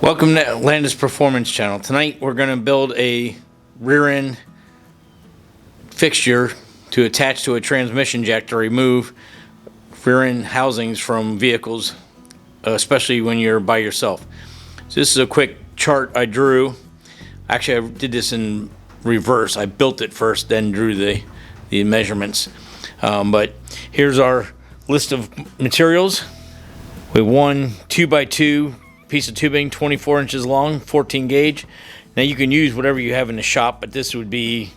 Welcome to Landis Performance Channel. Tonight we're going to build a rear end fixture to attach to a transmission jack to remove rear end housings from vehicles, especially when you're by yourself. So this is a quick chart I drew. Actually, I did this in reverse. I built it first, then drew the measurements. But here's our list of materials. We have one 2x2 piece of tubing, 24 inches long, 14 gauge. Now you can use whatever you have in the shop, but this would be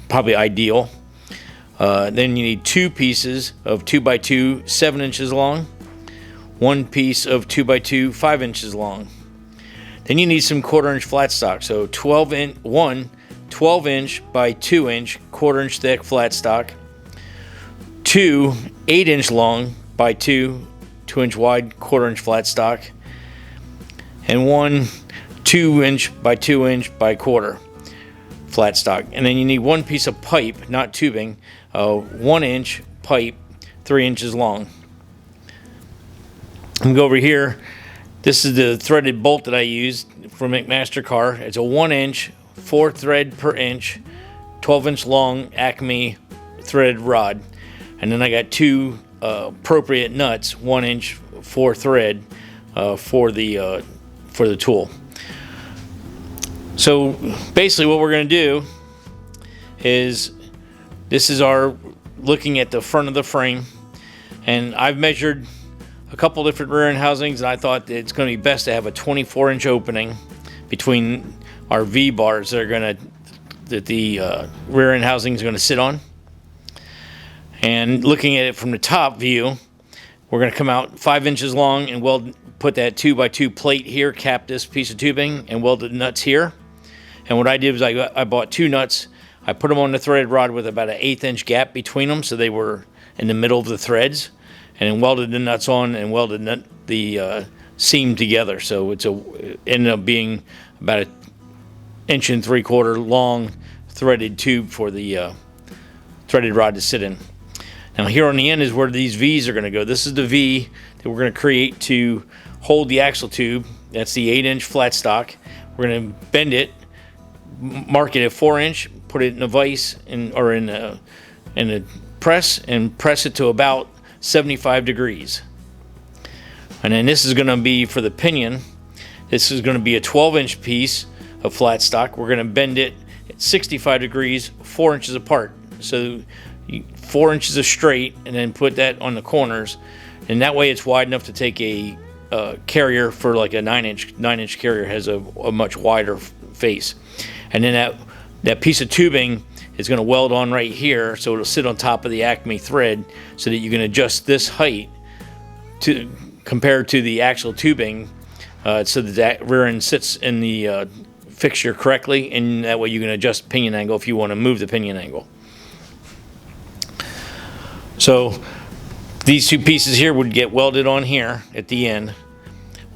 probably ideal. Then you need two pieces of 2x2, 7 inches long, one piece of 2x2, 5 inches long. Then you need some 1/4 inch flat stock. So 12 inch by 2 inch, 1/4 inch thick flat stock. Two 8 inch long by 2 inch wide, 1/4 inch flat stock, and one 2 inch by 2 inch by 1/4 flat stock. And then you need one piece of pipe, not tubing, 1 inch pipe, 3 inches long. I'm gonna go over here. This is the threaded bolt that I used from McMaster-Carr. It's a 1 inch, 4 thread per inch, 12 inch long Acme threaded rod. And then I got two appropriate nuts, 1 inch, 4 thread for the tool. So basically what we're going to do is, this is our looking at the front of the frame, and I've measured a couple different rear end housings, and I thought that it's going to be best to have a 24 inch opening between our V bars that the rear end housing is going to sit on. And looking at it from the top view, we're going to come out 5 inches long and put that 2x2 plate here, cap this piece of tubing, and weld the nuts here. And what I did was I bought two nuts. I put them on the threaded rod with about an 1/8 inch gap between them, so they were in the middle of the threads, and then welded the nuts on and welded the seam together. So it ended up being about 1 3/4 inch long threaded tube for the threaded rod to sit in. Now here on the end is where these V's are going to go. This is the V that we're going to create to hold the axle tube. That's the 8 inch flat stock. We're going to bend it, mark it at 4 inch, put it in a vise or in a press, and press it to about 75 degrees. And then this is going to be for the pinion. This is going to be a 12 inch piece of flat stock. We're going to bend it at 65 degrees, 4 inches apart. So 4 inches of straight, and then put that on the corners, and that way it's wide enough to take a carrier for like a 9 inch carrier has a much wider face. And then that piece of tubing is going to weld on right here, so it'll sit on top of the Acme thread, so that you can adjust this height to compared to the actual tubing, so that rear end sits in the fixture correctly, and that way you can adjust pinion angle if you want to move the pinion angle. So these two pieces here would get welded on here at the end.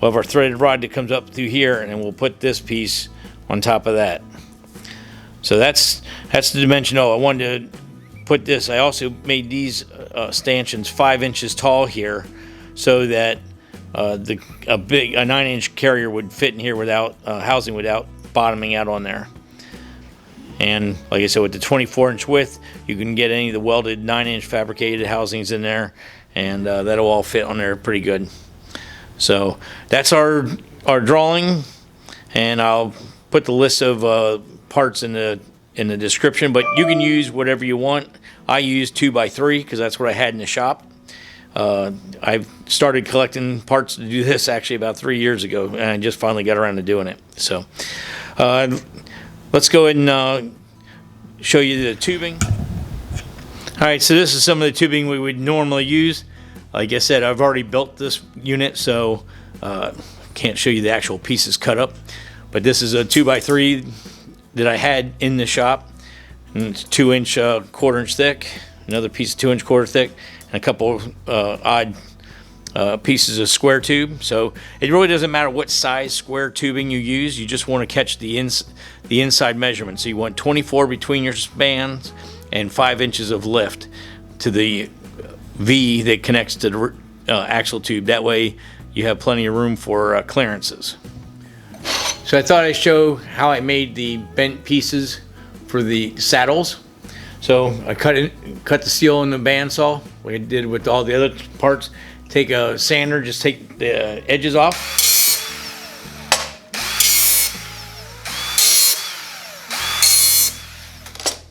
We'll have our threaded rod that comes up through here, and then we'll put this piece on top of that. So that's the dimension. Oh, I wanted to put this. I also made these stanchions 5 inches tall here, so that a 9 inch carrier would fit in here without housing without bottoming out on there. And like I said, with the 24 inch width, you can get any of the welded 9 inch fabricated housings in there, and that'll all fit on there pretty good. So that's our drawing, and I'll put the list of parts in the description, but you can use whatever you want. I use 2x3 because that's what I had in the shop. I've started collecting parts to do this actually about 3 years ago, and I just finally got around to doing it. So let's go ahead and show you the tubing. All right, so this is some of the tubing we would normally use. Like I said, I've already built this unit, so can't show you the actual pieces cut up. But this is a 2x3 that I had in the shop, and it's 2 inch 1/4 inch thick, another piece of 2 inch 1/4 thick, and a couple odd pieces of square tube. So it really doesn't matter what size square tubing you use. You just want to catch the inside measurement. So you want 24 between your spans and 5 inches of lift to the V that connects to the axle tube. That way you have plenty of room for clearances. So I thought I'd show how I made the bent pieces for the saddles. So I cut the steel in the bandsaw, like I did with all the other parts. Take a sander, just take the edges off.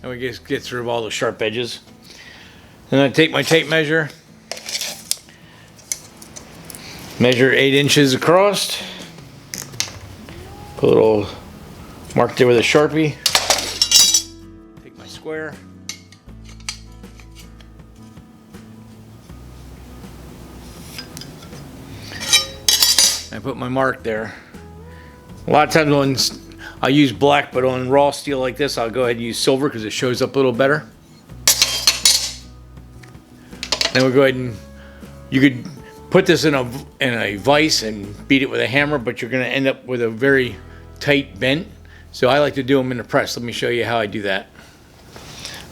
And we just get through all the sharp edges. Then I take my tape measure, measure 8 inches across. Put a little mark there with a Sharpie. Take my square. I put my mark there. A lot of times I use black, but on raw steel like this, I'll go ahead and use silver because it shows up a little better. Then we'll go ahead and, you could put this in a vise and beat it with a hammer, but you're going to end up with a very tight bent. So I like to do them in the press. Let me show you how I do that.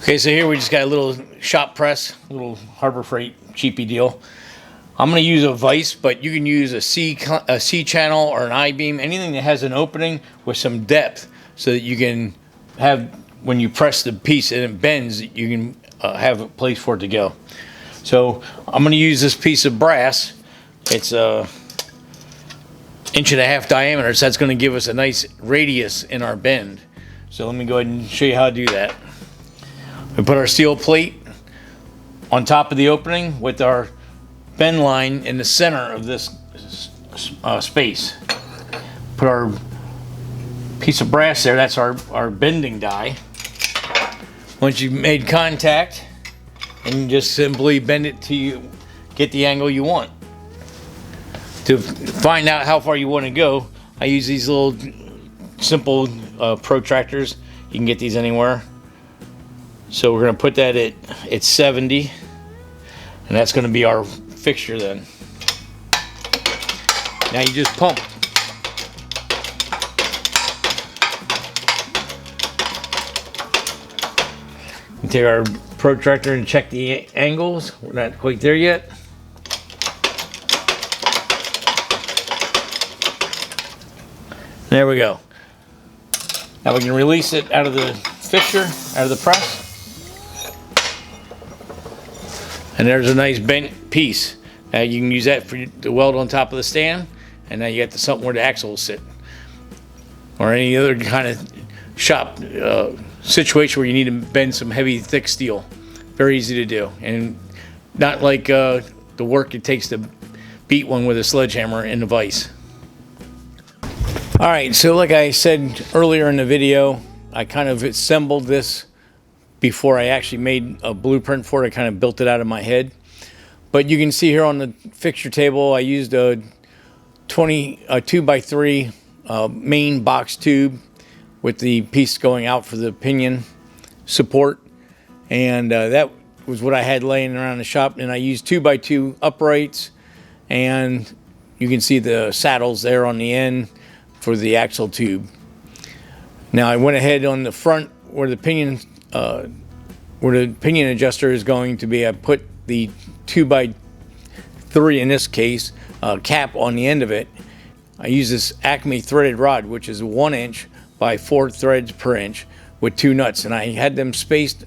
Okay, so here we just got a little shop press, a little Harbor Freight cheapy deal. I'm going to use a vise, but you can use a C channel or an I-beam, anything that has an opening with some depth, so that you can have, when you press the piece and it bends, you can have a place for it to go. So I'm going to use this piece of brass. It's a 1.5 inch diameter, so that's going to give us a nice radius in our bend. So let me go ahead and show you how to do that. We put our steel plate on top of the opening with our bend line in the center of this space. Put our piece of brass there, that's our bending die. Once you've made contact, and you just simply bend it till you get the angle you want. To find out how far you want to go, I use these little simple protractors. You can get these anywhere. So we're going to put that at 70, and that's going to be our fixture then. Now you just pump. You take our protractor and check the angles. We're not quite there yet. There we go. Now we can release it out of the fixture, out of the press. And there's a nice bent piece. Now you can use that for the weld on top of the stand, and now you got something where the axle will sit. Or any other kind of shop situation where you need to bend some heavy, thick steel. Very easy to do, and not like the work it takes to beat one with a sledgehammer in the vise. All right, so like I said earlier in the video, I kind of assembled this before I actually made a blueprint for it. I kind of built it out of my head. But you can see here on the fixture table, I used a 2x3 main box tube with the piece going out for the pinion support. And that was what I had laying around the shop. And I used 2x2 uprights, and you can see the saddles there on the end for the axle tube. Now I went ahead on the front where the pinion adjuster is going to be. I put the 2x3 in this case cap on the end of it. I use this Acme threaded rod, which is 1 inch by 4 threads per inch with 2 nuts, and I had them spaced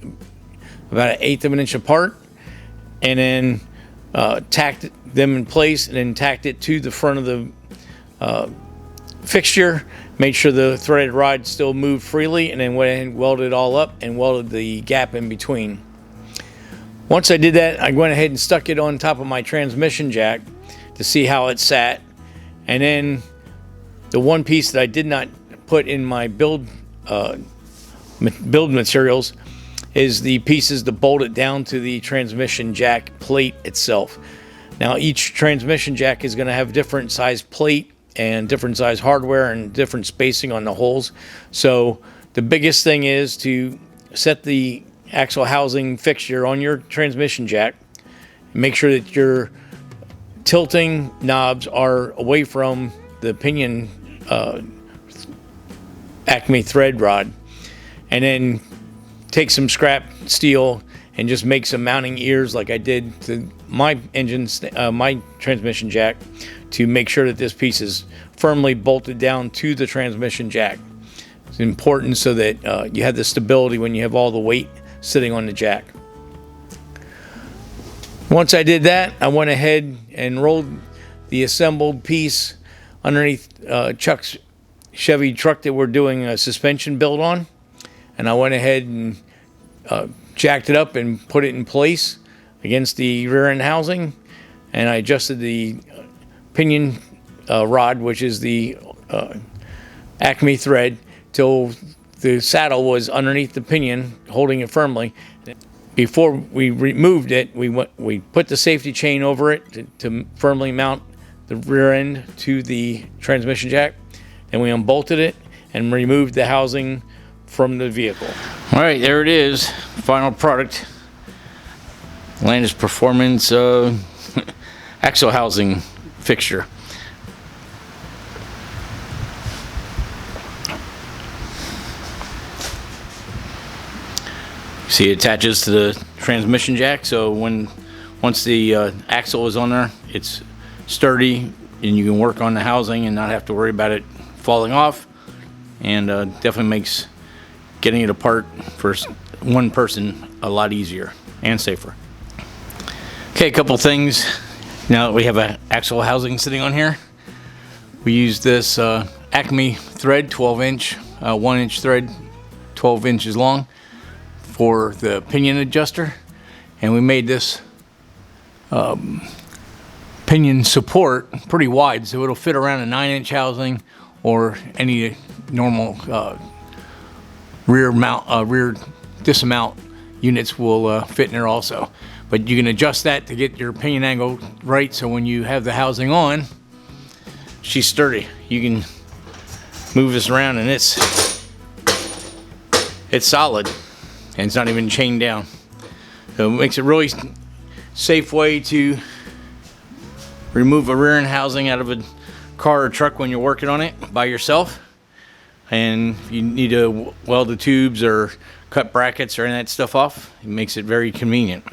about 1/8 of an inch apart, and then tacked them in place, and then tacked it to the front of the fixture, made sure the threaded rod still moved freely, and then went ahead and welded it all up and welded the gap in between. Once I did that, I went ahead and stuck it on top of my transmission jack to see how it sat. And then the one piece that I did not put in my build materials is the pieces to bolt it down to the transmission jack plate itself. Now each transmission jack is going to have different size plate and different size hardware and different spacing on the holes. So the biggest thing is to set the axle housing fixture on your transmission jack. Make sure that your tilting knobs are away from the pinion Acme thread rod, and then take some scrap steel and just make some mounting ears like I did to my engine, my transmission jack, to make sure that this piece is firmly bolted down to the transmission jack. It's important so that you have the stability when you have all the weight sitting on the jack. Once I did that, I went ahead and rolled the assembled piece underneath Chuck's Chevy truck that we're doing a suspension build on, and I went ahead and jacked it up and put it in place against the rear end housing, and I adjusted the pinion rod, which is the Acme thread, till the saddle was underneath the pinion, holding it firmly. Before we removed it, we put the safety chain over it to firmly mount the rear end to the transmission jack. Then we unbolted it and removed the housing from the vehicle. All right, there it is, final product. Landis Performance axle housing fixture. See, it attaches to the transmission jack, so once the axle is on there, it's sturdy and you can work on the housing and not have to worry about it falling off, and definitely makes getting it apart for one person a lot easier and safer. Okay, a couple things. Now that we have an axle housing sitting on here, we use this Acme thread, 12-inch, 1-inch thread, 12 inches long, for the pinion adjuster, and we made this pinion support pretty wide, so it'll fit around a 9-inch housing or any normal rear dismount units will fit in there also. But you can adjust that to get your pinion angle right, so when you have the housing on, she's sturdy. You can move this around and it's solid, and it's not even chained down. So it makes a really safe way to remove a rear end housing out of a car or truck when you're working on it by yourself. And if you need to weld the tubes or cut brackets or any of that stuff off, it makes it very convenient.